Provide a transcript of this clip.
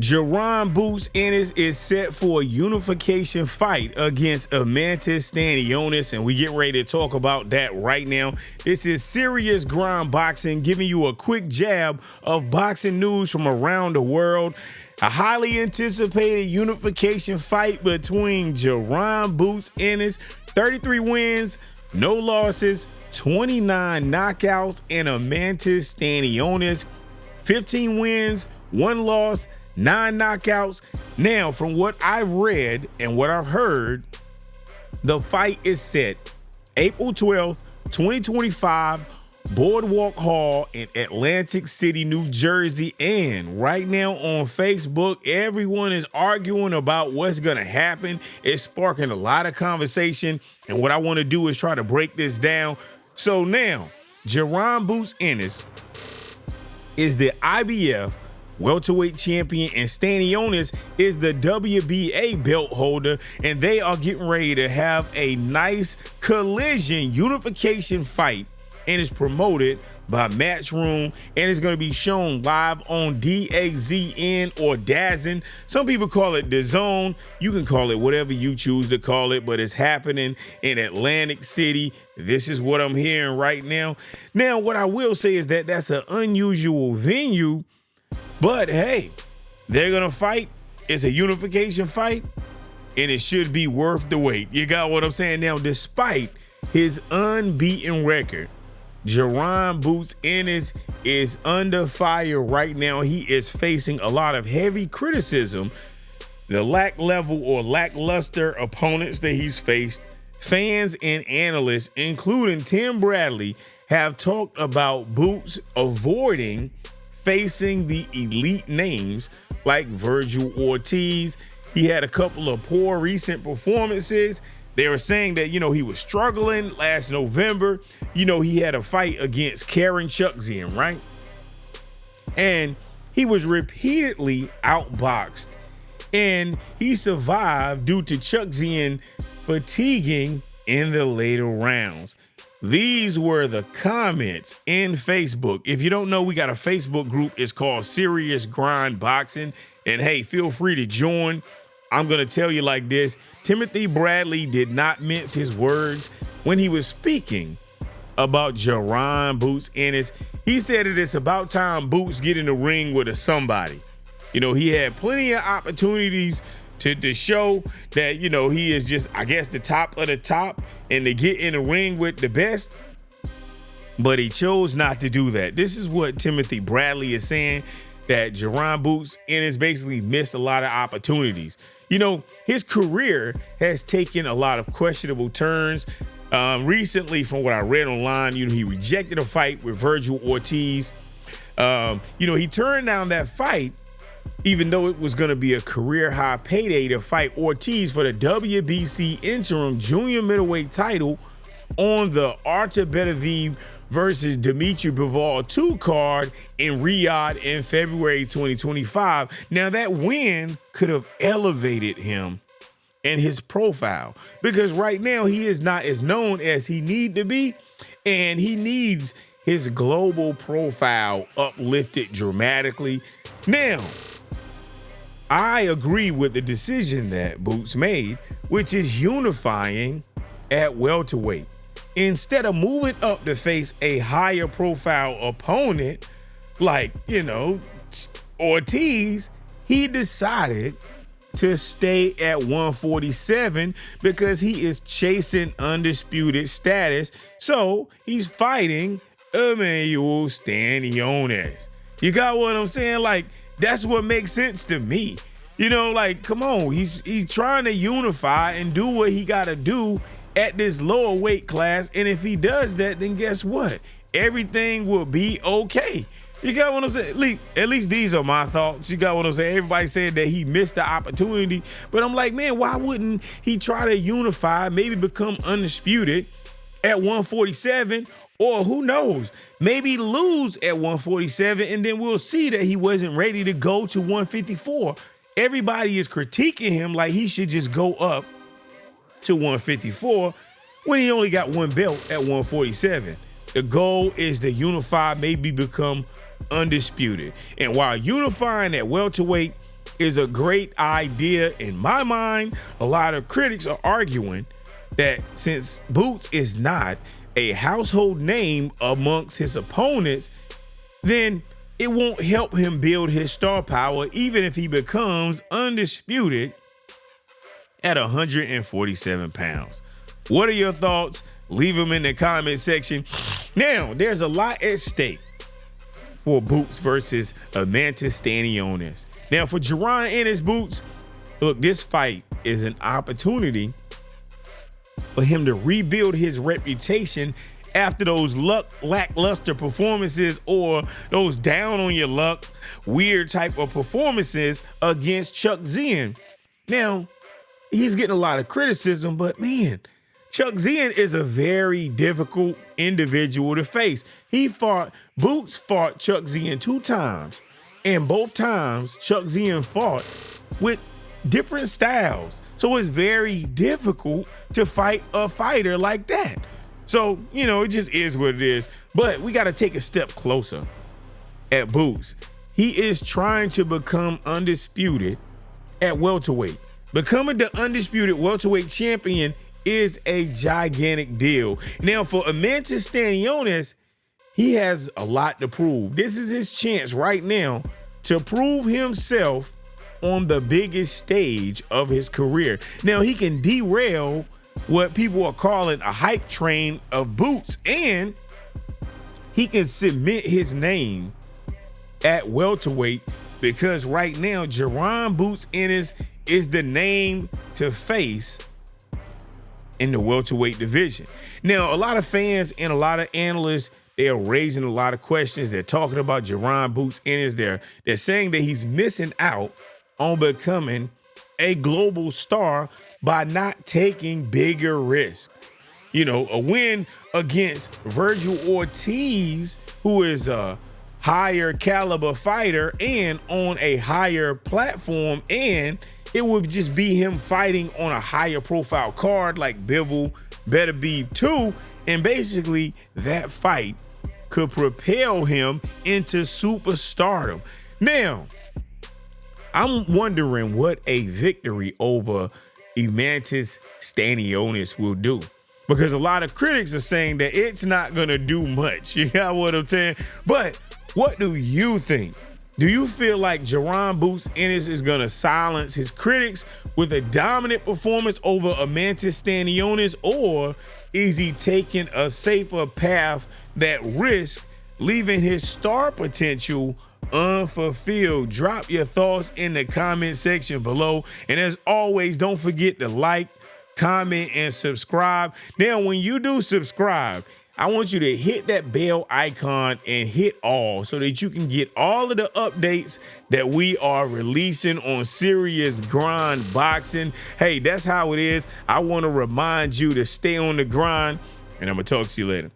Jaron Boots Ennis is set for a unification fight against Eimantas Stanionis, and we get ready to talk about that right now. This is Serious Grind Boxing, giving you a quick jab of boxing news from around the world. A highly anticipated unification fight between Jaron Boots Ennis, 33 wins, no losses, 29 knockouts, and Eimantas Stanionis, 15 wins, 1 loss, 9 knockouts. Now, from what I've read and what I've heard, the fight is set April 12th, 2025, Boardwalk Hall in Atlantic City, New Jersey. And right now on Facebook, everyone is arguing about what's going to happen. It's sparking a lot of conversation. And what I want to do is try to break this down. So now, Jaron Boots Ennis is the IBF welterweight champion, and Stanionis is the WBA belt holder, and they are getting ready to have a nice collision unification fight, and it's promoted by Matchroom, and it's going to be shown live on DAZN or DAZN. Some people call it DAZN. You can call it whatever you choose to call it, but it's happening in Atlantic City. This is what I'm hearing right now. Now, what I will say is that that's an unusual venue, but hey, they're going to fight. It's a unification fight, and it should be worth the wait. You got what I'm saying? Now, despite his unbeaten record, Jaron Boots Ennis is under fire right now. He is facing a lot of heavy criticism. The lackluster opponents that he's faced, fans and analysts, including Tim Bradley, have talked about Boots avoiding facing the elite names like Virgil Ortiz. He had a couple of poor recent performances. They were saying that, he was struggling last November. He had a fight against Karen Chuckzian, right? And he was repeatedly outboxed, and he survived due to Chuckzian fatiguing in the later rounds. These were the comments in Facebook. If you don't know, we got a Facebook group. It's called Serious Grind Boxing. And hey, feel free to join. I'm going to tell you like this. Timothy Bradley did not mince his words when he was speaking about Jaron Boots Ennis. He said that it's about time Boots get in the ring with a somebody. He had plenty of opportunities to show that, he is just, I guess, the top of the top and to get in the ring with the best. But he chose not to do that. This is what Timothy Bradley is saying, that Jaron Boots Ennis basically missed a lot of opportunities. His career has taken a lot of questionable turns. Recently, from what I read online, he rejected a fight with Virgil Ortiz. He turned down that fight, even though it was going to be a career high payday to fight Ortiz for the WBC interim junior middleweight title on the Artur Beterbiev versus Dimitri Bivol 2 card in Riyadh in February 2025. Now, that win could have elevated him and his profile, because right now he is not as known as he need to be, and he needs his global profile uplifted dramatically. Now, I agree with the decision that Boots made, which is unifying at welterweight. Instead of moving up to face a higher profile opponent like, Ortiz, he decided to stay at 147 because he is chasing undisputed status. So he's fighting Eimantas Stanionis. You got what I'm saying? Like, that's what makes sense to me. Come on, he's trying to unify and do what he got to do at this lower weight class. And if he does that, then guess what? Everything will be okay. You got what I'm saying? At least these are my thoughts. You got what I'm saying? Everybody said that he missed the opportunity, but I'm like, man, why wouldn't he try to unify, maybe become undisputed at 147, or who knows, maybe lose at 147, and then we'll see that he wasn't ready to go to 154. Everybody is critiquing him like he should just go up to 154 when he only got one belt at 147. The goal is to unify, maybe become undisputed. And while unifying at welterweight, is a great idea. In my mind, a lot of critics are arguing that since Boots is not a household name amongst his opponents, then it won't help him build his star power, even if he becomes undisputed at 147 pounds. What are your thoughts? Leave them in the comment section. Now, there's a lot at stake for Boots versus Eimantas Stanionis. Now, for Jaron Ennis Boots, look, this fight is an opportunity for him to rebuild his reputation after those lackluster performances, or those down on your luck, weird type of performances against Chuck Zien. Now, he's getting a lot of criticism, but man, Chuck Zien is a very difficult individual to face. Boots fought Chuck Zien 2 times, and both times Chuck Zien fought with different styles. So it's very difficult to fight a fighter like that. So, it just is what it is. But we got to take a step closer at Boots. He is trying to become undisputed at welterweight. Becoming the undisputed welterweight champion is a gigantic deal. Now, for Eimantas Stanionis, he has a lot to prove. This is his chance right now to prove himself on the biggest stage of his career. Now, he can derail what people are calling a hype train of Boots, and he can submit his name at welterweight, because right now Jaron Boots Ennis is the name to face in the welterweight division. Now, a lot of fans and a lot of analysts, they are raising a lot of questions. They're talking about Jaron Boots Ennis. They're saying that he's missing out on becoming a global star by not taking bigger risks. A win against Virgil Ortiz, who is a higher caliber fighter and on a higher platform, and it would just be him fighting on a higher profile card like Bivol Better Be 2, and basically that fight could propel him into superstardom. Now, I'm wondering what a victory over Eimantas Stanionis will do, because a lot of critics are saying that it's not going to do much. You got what I'm saying? But what do you think? Do you feel like Jaron Boots Ennis is going to silence his critics with a dominant performance over Eimantas Stanionis, or is he taking a safer path that risks leaving his star potential unfulfilled? Drop your thoughts in the comment section below. And as always, don't forget to like, comment, and subscribe. Now, when you do subscribe, I want you to hit that bell icon and hit all, so that you can get all of the updates that we are releasing on Serious Grind Boxing. Hey, that's how it is. I want to remind you to stay on the grind, and I'm going to talk to you later.